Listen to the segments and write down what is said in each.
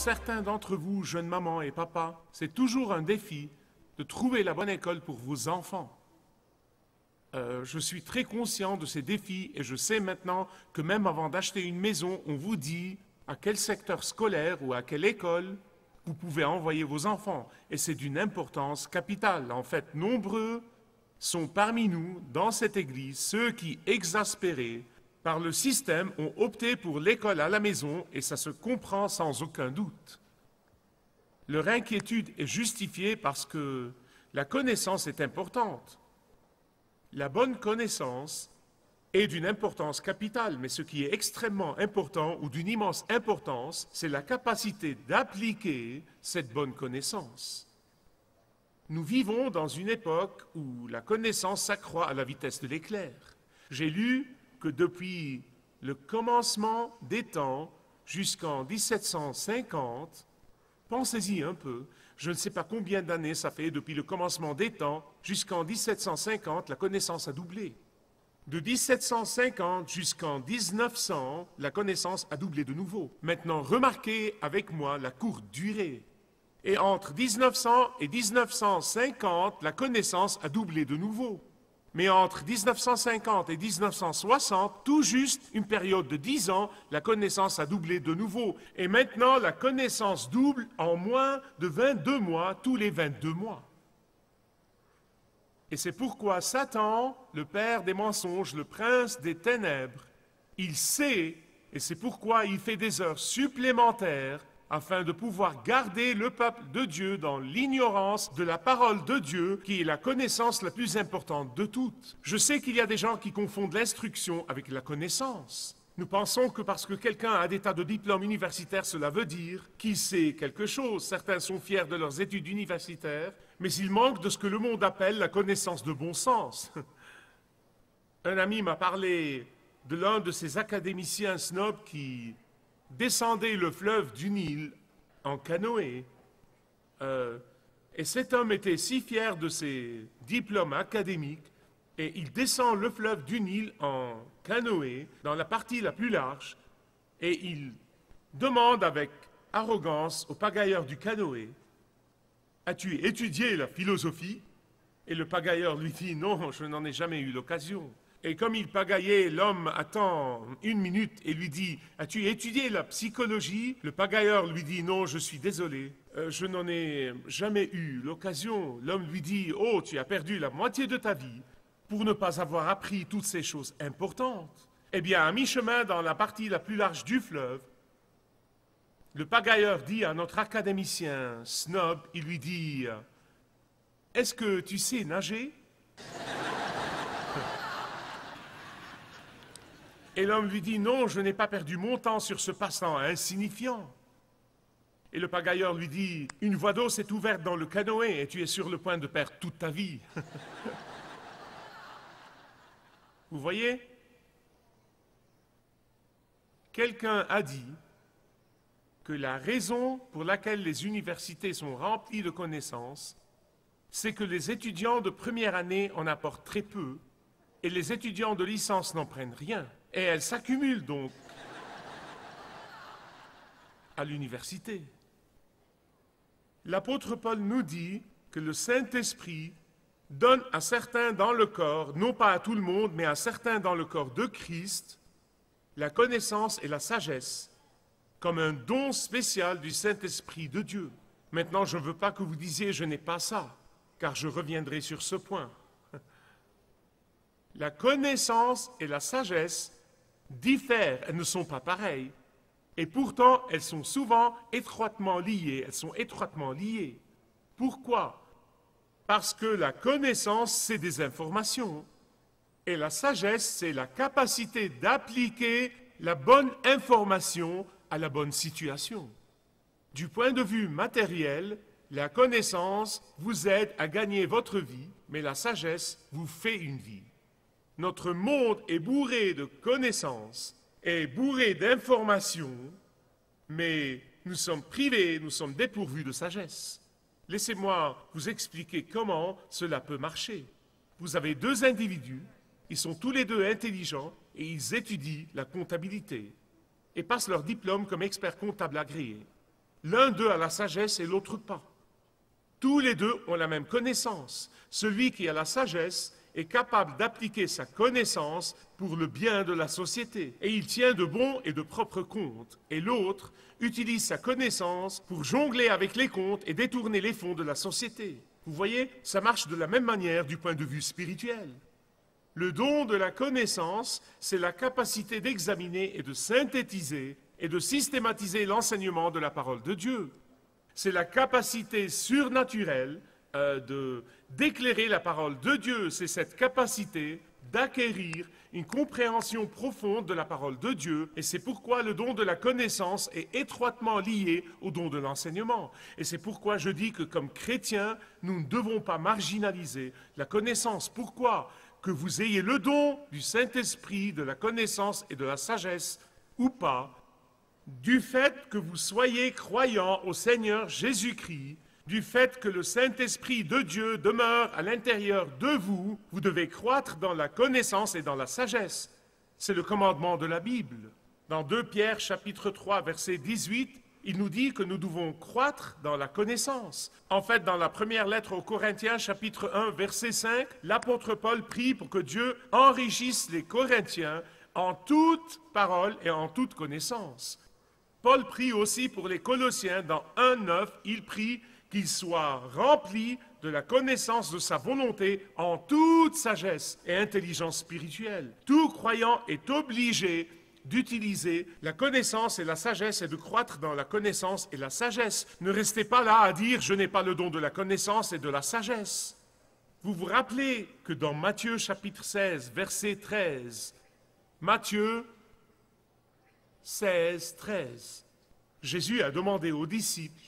certains d'entre vous, jeunes mamans et papas, c'est toujours un défi de trouver la bonne école pour vos enfants. Je suis très conscient de ces défis et je sais maintenant que même avant d'acheter une maison, on vous dit à quel secteur scolaire ou à quelle école vous pouvez envoyer vos enfants. Et c'est d'une importance capitale. En fait, nombreux sont parmi nous, dans cette église, ceux qui, exaspérés par le système, ont opté pour l'école à la maison et ça se comprend sans aucun doute. Leur inquiétude est justifiée parce que la connaissance est importante. La bonne connaissance est d'une importance capitale, mais ce qui est extrêmement important ou d'une immense importance, c'est la capacité d'appliquer cette bonne connaissance. Nous vivons dans une époque où la connaissance s'accroît à la vitesse de l'éclair. J'ai lu que depuis le commencement des temps jusqu'en 1750, pensez-y un peu, je ne sais pas combien d'années ça fait depuis le commencement des temps jusqu'en 1750, la connaissance a doublé. De 1750 jusqu'en 1900, la connaissance a doublé de nouveau. Maintenant, remarquez avec moi la courte durée. Et entre 1900 et 1950, la connaissance a doublé de nouveau. Mais entre 1950 et 1960, tout juste une période de 10 ans, la connaissance a doublé de nouveau. Et maintenant, la connaissance double en moins de 22 mois, tous les 22 mois. Et c'est pourquoi Satan, le père des mensonges, le prince des ténèbres, il sait, et c'est pourquoi il fait des heures supplémentaires afin de pouvoir garder le peuple de Dieu dans l'ignorance de la parole de Dieu, qui est la connaissance la plus importante de toutes. Je sais qu'il y a des gens qui confondent l'instruction avec la connaissance. Nous pensons que parce que quelqu'un a des tas de diplômes universitaires, cela veut dire qu'il sait quelque chose. Certains sont fiers de leurs études universitaires, mais ils manquent de ce que le monde appelle la connaissance de bon sens. Un ami m'a parlé de l'un de ces académiciens snobs qui descendait le fleuve du Nil en canoë. Et cet homme était si fier de ses diplômes académiques, et il descend le fleuve du Nil en canoë, dans la partie la plus large, et il demande avec arrogance au pagailleur du canoë, « As-tu étudié la philosophie ?» Et le pagailleur lui dit, « Non, je n'en ai jamais eu l'occasion. » Et comme il pagaillait, l'homme attend une minute et lui dit « As-tu étudié la psychologie ?» Le pagailleur lui dit « Non, je suis désolé, je n'en ai jamais eu l'occasion. » L'homme lui dit « Oh, tu as perdu la moitié de ta vie pour ne pas avoir appris toutes ces choses importantes. » Eh bien, à mi-chemin, dans la partie la plus large du fleuve, le pagailleur dit à notre académicien snob, il lui dit « Est-ce que tu sais nager ?» Et l'homme lui dit « Non, je n'ai pas perdu mon temps sur ce passe-temps insignifiant. » Et le pagailleur lui dit « Une voie d'eau s'est ouverte dans le canoë et tu es sur le point de perdre toute ta vie. » Vous voyez? Quelqu'un a dit que la raison pour laquelle les universités sont remplies de connaissances, c'est que les étudiants de première année en apportent très peu et les étudiants de licence n'en prennent rien. Et elles s'accumulent donc à l'université. L'apôtre Paul nous dit que le Saint-Esprit donne à certains dans le corps, non pas à tout le monde, mais à certains dans le corps de Christ, la connaissance et la sagesse, comme un don spécial du Saint-Esprit de Dieu. Maintenant, je ne veux pas que vous disiez « je n'ai pas ça », car je reviendrai sur ce point. La connaissance et la sagesse diffèrent, elles ne sont pas pareilles, et pourtant elles sont souvent étroitement liées, Pourquoi? Parce que la connaissance, c'est des informations, et la sagesse, c'est la capacité d'appliquer la bonne information à la bonne situation. Du point de vue matériel, la connaissance vous aide à gagner votre vie, mais la sagesse vous fait une vie. Notre monde est bourré de connaissances, est bourré d'informations, mais nous sommes privés, nous sommes dépourvus de sagesse. Laissez-moi vous expliquer comment cela peut marcher. Vous avez deux individus, ils sont tous les deux intelligents et ils étudient la comptabilité et passent leur diplôme comme experts comptables agréés. L'un d'eux a la sagesse et l'autre pas. Tous les deux ont la même connaissance. Celui qui a la sagesse est capable d'appliquer sa connaissance pour le bien de la société. Et il tient de bons et de propres comptes. Et l'autre utilise sa connaissance pour jongler avec les comptes et détourner les fonds de la société. Vous voyez, ça marche de la même manière du point de vue spirituel. Le don de la connaissance, c'est la capacité d'examiner et de synthétiser et de systématiser l'enseignement de la parole de Dieu. C'est la capacité surnaturelle d'éclairer la parole de Dieu. C'est cette capacité d'acquérir une compréhension profonde de la parole de Dieu. Et c'est pourquoi le don de la connaissance est étroitement lié au don de l'enseignement. Et c'est pourquoi je dis que comme chrétiens, nous ne devons pas marginaliser la connaissance. Pourquoi ? Que vous ayez le don du Saint-Esprit, de la connaissance et de la sagesse, ou pas, du fait que vous soyez croyants au Seigneur Jésus-Christ, du fait que le Saint-Esprit de Dieu demeure à l'intérieur de vous, vous devez croître dans la connaissance et dans la sagesse. C'est le commandement de la Bible. Dans 2 Pierre chapitre 3, verset 18, il nous dit que nous devons croître dans la connaissance. En fait, dans la première lettre aux Corinthiens, chapitre 1, verset 5, l'apôtre Paul prie pour que Dieu enrichisse les Corinthiens en toute parole et en toute connaissance. Paul prie aussi pour les Colossiens, dans 1, 9, il prie qu'ils soient remplis de la connaissance de sa volonté en toute sagesse et intelligence spirituelle. Tout croyant est obligé d'utiliser la connaissance et la sagesse et de croître dans la connaissance et la sagesse. Ne restez pas là à dire « je n'ai pas le don de la connaissance et de la sagesse ». Vous vous rappelez que dans Matthieu chapitre 16, verset 13, Matthieu 16, 13, Jésus a demandé aux disciples,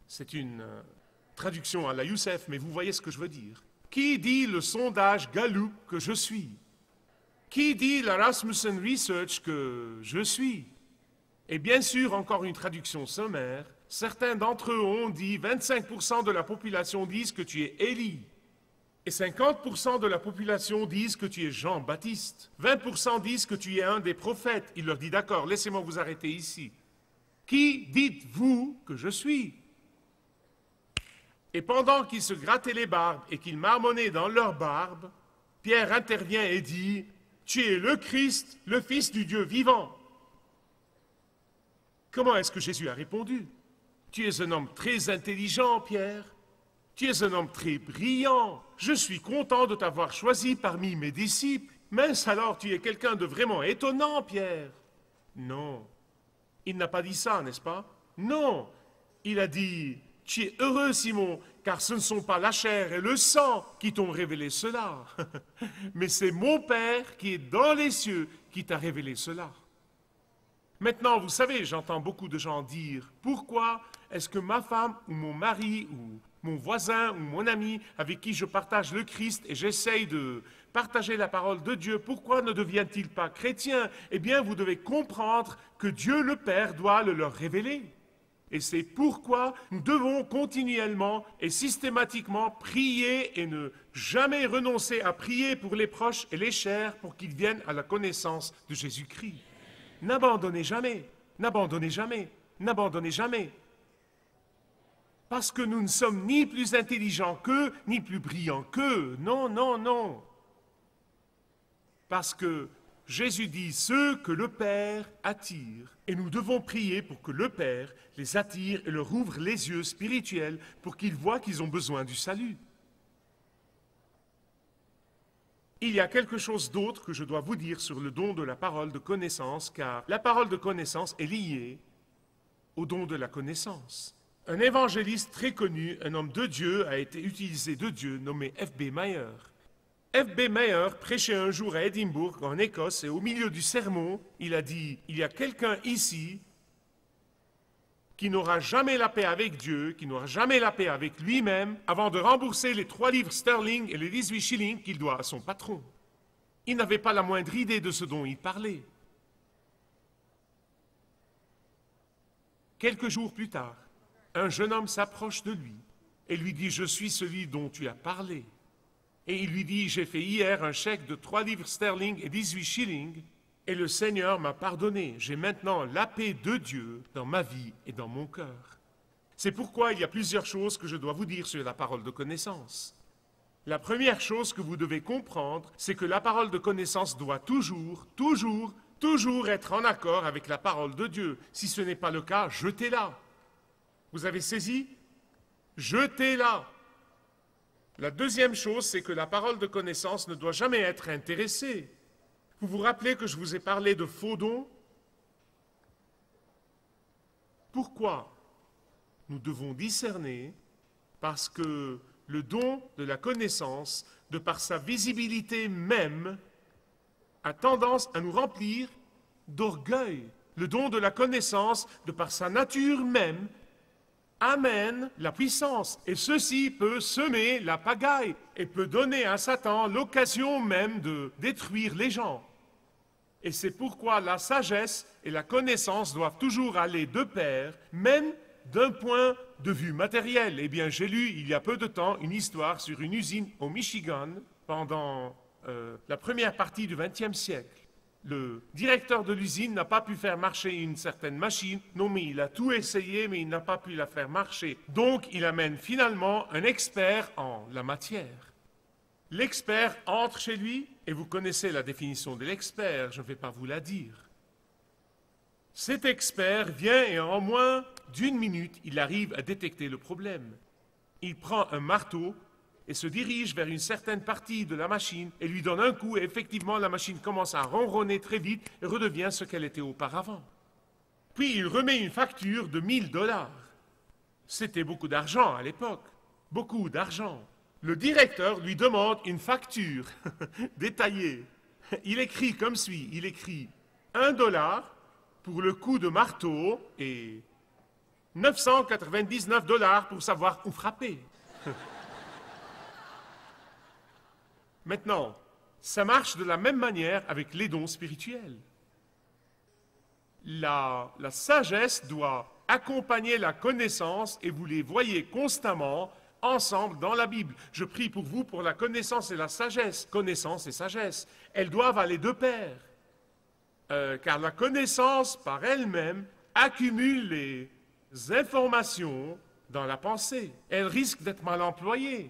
c'est une traduction à la Youssef, mais vous voyez ce que je veux dire. Qui dit le sondage Gallup que je suis? Qui dit la Rasmussen Research que je suis? Et bien sûr, encore une traduction sommaire, certains d'entre eux ont dit 25% de la population disent que tu es Élie. Et 50% de la population disent que tu es Jean-Baptiste. 20% disent que tu es un des prophètes. Il leur dit d'accord, laissez-moi vous arrêter ici. Qui dites-vous que je suis? Et pendant qu'ils se grattaient les barbes et qu'ils marmonnaient dans leurs barbes, Pierre intervient et dit « Tu es le Christ, le Fils du Dieu vivant. » Comment est-ce que Jésus a répondu? « Tu es un homme très intelligent, Pierre. Tu es un homme très brillant. Je suis content de t'avoir choisi parmi mes disciples. Mince alors, tu es quelqu'un de vraiment étonnant, Pierre. » Non. Il n'a pas dit ça, n'est-ce pas? Non. Il a dit « Tu es heureux, Simon, car ce ne sont pas la chair et le sang qui t'ont révélé cela, mais c'est mon Père qui est dans les cieux qui t'a révélé cela. » Maintenant, vous savez, j'entends beaucoup de gens dire « Pourquoi est-ce que ma femme ou mon mari ou mon voisin ou mon ami avec qui je partage le Christ et j'essaye de partager la parole de Dieu, pourquoi ne devient-il pas chrétien? Eh bien, vous devez comprendre que Dieu le Père doit le leur révéler. Et c'est pourquoi nous devons continuellement et systématiquement prier et ne jamais renoncer à prier pour les proches et les chers pour qu'ils viennent à la connaissance de Jésus-Christ. N'abandonnez jamais, n'abandonnez jamais, n'abandonnez jamais. Parce que nous ne sommes ni plus intelligents qu'eux, ni plus brillants qu'eux. Non, non, non. Parce que Jésus dit ceux que le Père attire. Et nous devons prier pour que le Père les attire et leur ouvre les yeux spirituels pour qu'ils voient qu'ils ont besoin du salut. Il y a quelque chose d'autre que je dois vous dire sur le don de la parole de connaissance, car la parole de connaissance est liée au don de la connaissance. Un évangéliste très connu, un homme de Dieu, a été utilisé de Dieu, nommé F.B. Meyer. F.B. Meyer prêchait un jour à Édimbourg, en Écosse, et au milieu du sermon, il a dit « Il y a quelqu'un ici qui n'aura jamais la paix avec Dieu, qui n'aura jamais la paix avec lui-même, avant de rembourser les 3 livres sterling et les 18 shillings qu'il doit à son patron. » Il n'avait pas la moindre idée de ce dont il parlait. Quelques jours plus tard, un jeune homme s'approche de lui et lui dit « Je suis celui dont tu as parlé. » Et il lui dit « J'ai fait hier un chèque de 3 livres sterling et 18 shillings, et le Seigneur m'a pardonné. J'ai maintenant la paix de Dieu dans ma vie et dans mon cœur. » C'est pourquoi il y a plusieurs choses que je dois vous dire sur la parole de connaissance. La première chose que vous devez comprendre, c'est que la parole de connaissance doit toujours être en accord avec la parole de Dieu. Si ce n'est pas le cas, jetez-la. Vous avez saisi? Jetez-la. La deuxième chose, c'est que la parole de connaissance ne doit jamais être intéressée. Vous vous rappelez que je vous ai parlé de faux dons? Pourquoi? Nous devons discerner parce que le don de la connaissance, de par sa visibilité même, a tendance à nous remplir d'orgueil. Le don de la connaissance, de par sa nature même, amène la puissance. Et ceci peut semer la pagaille et peut donner à Satan l'occasion même de détruire les gens. Et c'est pourquoi la sagesse et la connaissance doivent toujours aller de pair, même d'un point de vue matériel. Eh bien, j'ai lu il y a peu de temps une histoire sur une usine au Michigan pendant la première partie du XXe siècle. Le directeur de l'usine n'a pas pu faire marcher une certaine machine. Non, mais il a tout essayé, mais il n'a pas pu la faire marcher. Donc, il amène finalement un expert en la matière. L'expert entre chez lui, et vous connaissez la définition de l'expert, je ne vais pas vous la dire. Cet expert vient et en moins d'une minute, il arrive à détecter le problème. Il prend un marteau et se dirige vers une certaine partie de la machine et lui donne un coup et effectivement la machine commence à ronronner très vite et redevient ce qu'elle était auparavant. Puis il remet une facture de $1000. C'était beaucoup d'argent à l'époque, beaucoup d'argent. Le directeur lui demande une facture détaillée. Il écrit comme suit, il écrit $1 pour le coup de marteau et $999 pour savoir où frapper. Maintenant, ça marche de la même manière avec les dons spirituels. La sagesse doit accompagner la connaissance et vous les voyez constamment ensemble dans la Bible. Je prie pour vous pour la connaissance et la sagesse. Connaissance et sagesse, elles doivent aller de pair. Car la connaissance par elle-même accumule les informations dans la pensée. Elle risque d'être mal employée.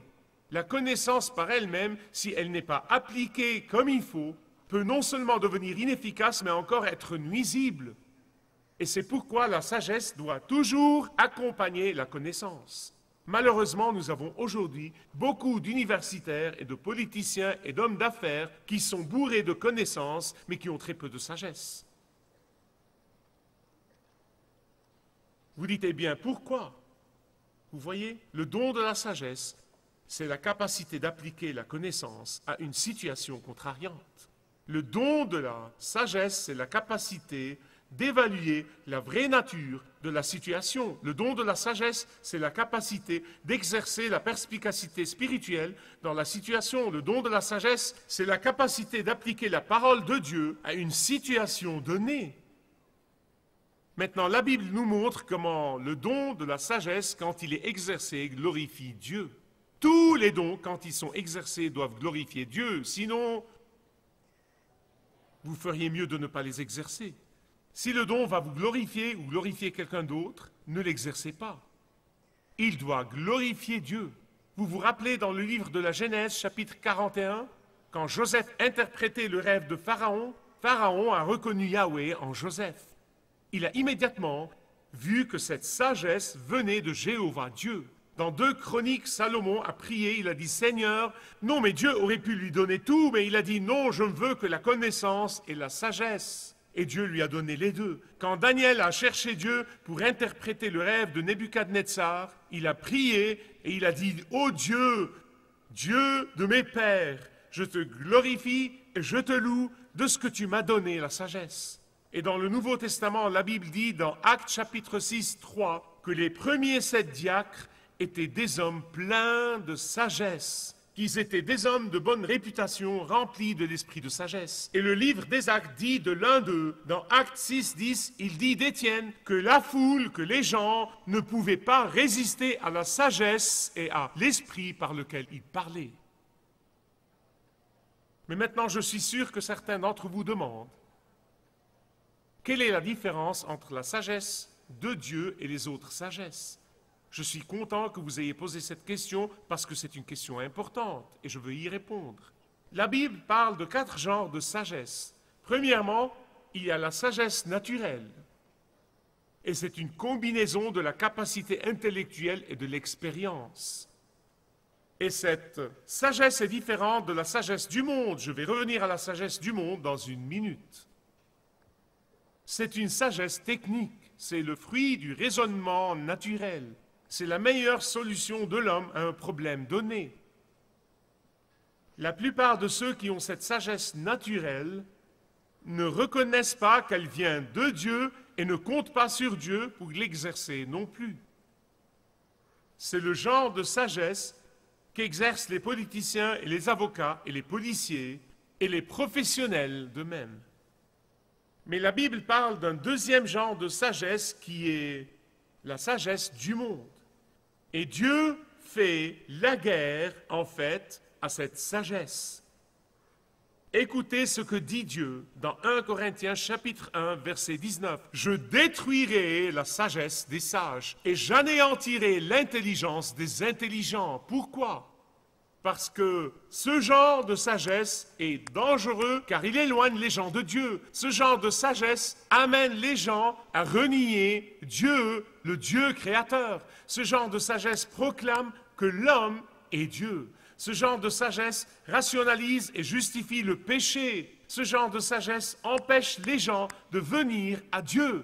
La connaissance par elle-même, si elle n'est pas appliquée comme il faut, peut non seulement devenir inefficace, mais encore être nuisible. Et c'est pourquoi la sagesse doit toujours accompagner la connaissance. Malheureusement, nous avons aujourd'hui beaucoup d'universitaires et de politiciens et d'hommes d'affaires qui sont bourrés de connaissances, mais qui ont très peu de sagesse. Vous dites, eh bien, pourquoi? Vous voyez, le don de la sagesse, c'est la capacité d'appliquer la connaissance à une situation contrariante. Le don de la sagesse, c'est la capacité d'évaluer la vraie nature de la situation. Le don de la sagesse, c'est la capacité d'exercer la perspicacité spirituelle dans la situation. Le don de la sagesse, c'est la capacité d'appliquer la parole de Dieu à une situation donnée. Maintenant, la Bible nous montre comment le don de la sagesse, quand il est exercé, glorifie Dieu. Tous les dons, quand ils sont exercés, doivent glorifier Dieu. Sinon, vous feriez mieux de ne pas les exercer. Si le don va vous glorifier ou glorifier quelqu'un d'autre, ne l'exercez pas. Il doit glorifier Dieu. Vous vous rappelez dans le livre de la Genèse, chapitre 41, quand Joseph interprétait le rêve de Pharaon, Pharaon a reconnu Yahweh en Joseph. Il a immédiatement vu que cette sagesse venait de Jéhovah Dieu. Dans 2 Chroniques, Salomon a prié, il a dit « Seigneur, non, mais Dieu aurait pu lui donner tout, mais il a dit « Non, je ne veux que la connaissance et la sagesse ». Et Dieu lui a donné les deux. Quand Daniel a cherché Dieu pour interpréter le rêve de Nebuchadnezzar, il a prié et il a dit « Ô Dieu, Dieu de mes pères, je te glorifie et je te loue de ce que tu m'as donné, la sagesse. » Et dans le Nouveau Testament, la Bible dit dans Actes chapitre 6, 3, que les premiers 7 diacres étaient des hommes pleins de sagesse, qu'ils étaient des hommes de bonne réputation, remplis de l'esprit de sagesse. Et le livre des Actes dit de l'un d'eux, dans Actes 6, 10, il dit d'Étienne que la foule, que les gens ne pouvaient pas résister à la sagesse et à l'esprit par lequel il parlait. Mais maintenant, je suis sûr que certains d'entre vous demandent quelle est la différence entre la sagesse de Dieu et les autres sagesses? Je suis content que vous ayez posé cette question parce que c'est une question importante et je veux y répondre. La Bible parle de 4 genres de sagesse. Premièrement, il y a la sagesse naturelle. Et c'est une combinaison de la capacité intellectuelle et de l'expérience. Et cette sagesse est différente de la sagesse du monde. Je vais revenir à la sagesse du monde dans une minute. C'est une sagesse technique. C'est le fruit du raisonnement naturel. C'est la meilleure solution de l'homme à un problème donné. La plupart de ceux qui ont cette sagesse naturelle ne reconnaissent pas qu'elle vient de Dieu et ne comptent pas sur Dieu pour l'exercer non plus. C'est le genre de sagesse qu'exercent les politiciens et les avocats et les policiers et les professionnels d'eux-mêmes. Mais la Bible parle d'un deuxième genre de sagesse qui est la sagesse du monde. Et Dieu fait la guerre, en fait, à cette sagesse. Écoutez ce que dit Dieu dans 1 Corinthiens chapitre 1, verset 19. « Je détruirai la sagesse des sages et j'anéantirai l'intelligence des intelligents. » Pourquoi? Parce que ce genre de sagesse est dangereux car il éloigne les gens de Dieu. Ce genre de sagesse amène les gens à renier Dieu, le Dieu créateur. Ce genre de sagesse proclame que l'homme est Dieu. Ce genre de sagesse rationalise et justifie le péché. Ce genre de sagesse empêche les gens de venir à Dieu.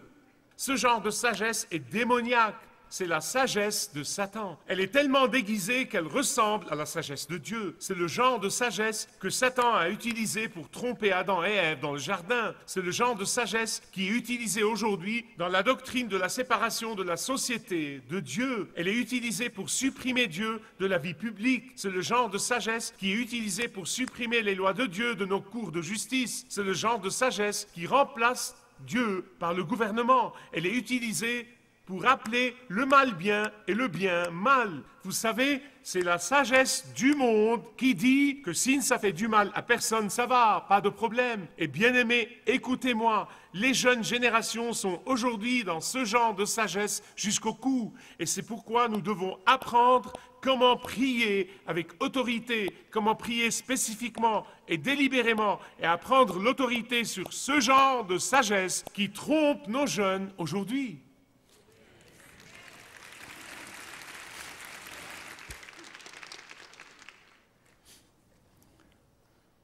Ce genre de sagesse est démoniaque. C'est la sagesse de Satan. Elle est tellement déguisée qu'elle ressemble à la sagesse de Dieu. C'est le genre de sagesse que Satan a utilisé pour tromper Adam et Ève dans le jardin. C'est le genre de sagesse qui est utilisée aujourd'hui dans la doctrine de la séparation de la société de Dieu. Elle est utilisée pour supprimer Dieu de la vie publique. C'est le genre de sagesse qui est utilisée pour supprimer les lois de Dieu de nos cours de justice. C'est le genre de sagesse qui remplace Dieu par le gouvernement. Elle est utilisée pour appeler le mal bien et le bien mal. Vous savez, c'est la sagesse du monde qui dit que si ça fait du mal à personne, ça va, pas de problème. Et bien aimés, écoutez-moi, les jeunes générations sont aujourd'hui dans ce genre de sagesse jusqu'au cou. Et c'est pourquoi nous devons apprendre comment prier avec autorité, comment prier spécifiquement et délibérément, et apprendre l'autorité sur ce genre de sagesse qui trompe nos jeunes aujourd'hui.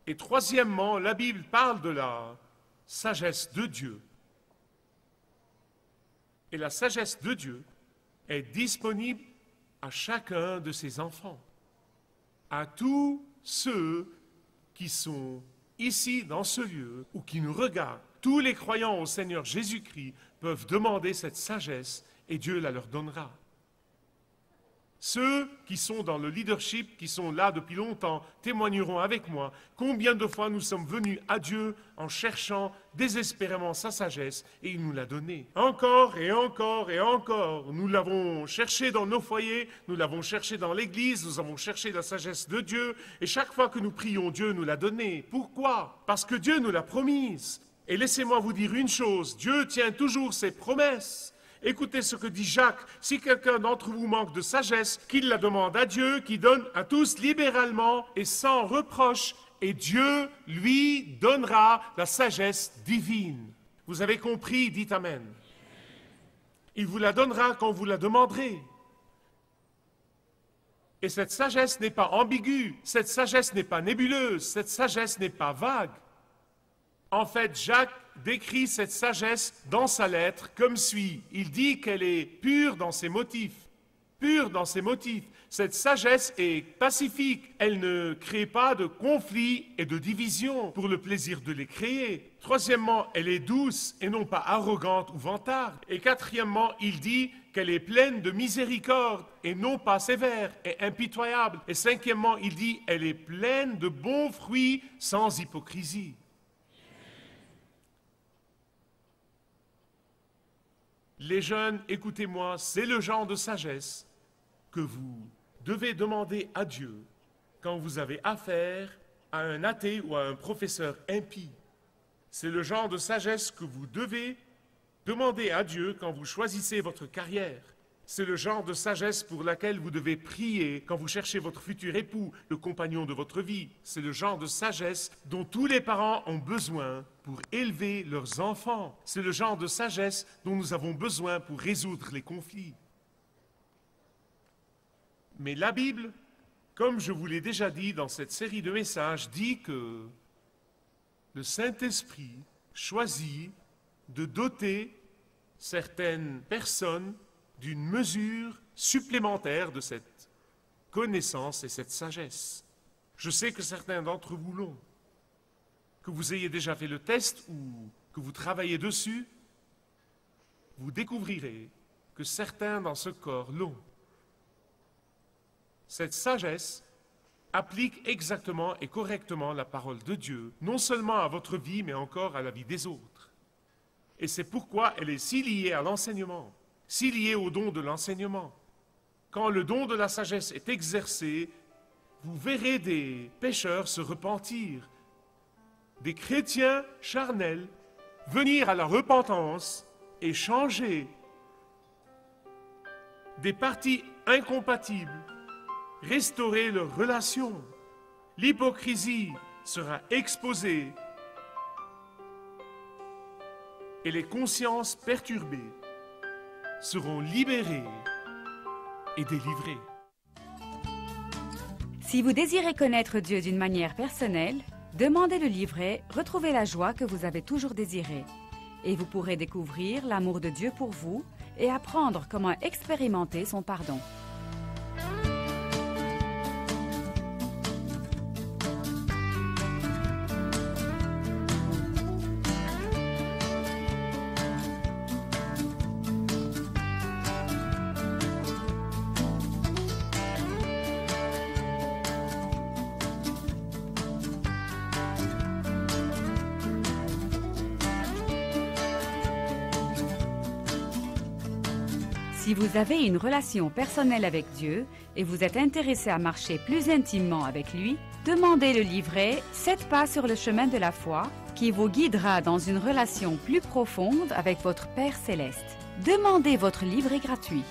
Et troisièmement, la Bible parle de la sagesse de Dieu. Et la sagesse de Dieu est disponible à chacun de ses enfants, à tous ceux qui sont ici dans ce lieu ou qui nous regardent. Tous les croyants au Seigneur Jésus-Christ peuvent demander cette sagesse et Dieu la leur donnera. Ceux qui sont dans le leadership, qui sont là depuis longtemps, témoigneront avec moi combien de fois nous sommes venus à Dieu en cherchant désespérément sa sagesse et il nous l'a donnée. Encore et encore et encore, nous l'avons cherché dans nos foyers, nous l'avons cherché dans l'église, nous avons cherché la sagesse de Dieu et chaque fois que nous prions, Dieu nous l'a donnée. Pourquoi? Parce que Dieu nous l'a promise. Et laissez-moi vous dire une chose, Dieu tient toujours ses promesses. Écoutez ce que dit Jacques, si quelqu'un d'entre vous manque de sagesse, qu'il la demande à Dieu, qui donne à tous libéralement et sans reproche, et Dieu lui donnera la sagesse divine. Vous avez compris, dites Amen. Il vous la donnera quand vous la demanderez. Et cette sagesse n'est pas ambiguë, cette sagesse n'est pas nébuleuse, cette sagesse n'est pas vague. En fait, Jacques décrit cette sagesse dans sa lettre comme suit. Il dit qu'elle est pure dans ses motifs. Pure dans ses motifs. Cette sagesse est pacifique. Elle ne crée pas de conflits et de divisions pour le plaisir de les créer. Troisièmement, elle est douce et non pas arrogante ou vantarde. Et quatrièmement, il dit qu'elle est pleine de miséricorde et non pas sévère et impitoyable. Et cinquièmement, il dit qu'elle est pleine de bons fruits sans hypocrisie. Les jeunes, écoutez-moi, c'est le genre de sagesse que vous devez demander à Dieu quand vous avez affaire à un athée ou à un professeur impie. C'est le genre de sagesse que vous devez demander à Dieu quand vous choisissez votre carrière. C'est le genre de sagesse pour laquelle vous devez prier quand vous cherchez votre futur époux, le compagnon de votre vie. C'est le genre de sagesse dont tous les parents ont besoin pour élever leurs enfants. C'est le genre de sagesse dont nous avons besoin pour résoudre les conflits. Mais la Bible, comme je vous l'ai déjà dit dans cette série de messages, dit que le Saint-Esprit choisit de doter certaines personnes d'une mesure supplémentaire de cette connaissance et cette sagesse. Je sais que certains d'entre vous l'ont. Que vous ayez déjà fait le test ou que vous travaillez dessus, vous découvrirez que certains dans ce corps l'ont. Cette sagesse applique exactement et correctement la parole de Dieu, non seulement à votre vie, mais encore à la vie des autres. Et c'est pourquoi elle est si liée à l'enseignement, si liée au don de l'enseignement. Quand le don de la sagesse est exercé, vous verrez des pécheurs se repentir, des chrétiens charnels venir à la repentance et changer, des partis incompatibles restaurer leurs relations. L'hypocrisie sera exposée et les consciences perturbées seront libérées et délivrées. Si vous désirez connaître Dieu d'une manière personnelle, demandez le livret « Retrouvez la joie que vous avez toujours désirée » et vous pourrez découvrir l'amour de Dieu pour vous et apprendre comment expérimenter son pardon. Si vous avez une relation personnelle avec Dieu et vous êtes intéressé à marcher plus intimement avec lui, demandez le livret « 7 pas sur le chemin de la foi » qui vous guidera dans une relation plus profonde avec votre Père Céleste. Demandez votre livret gratuit.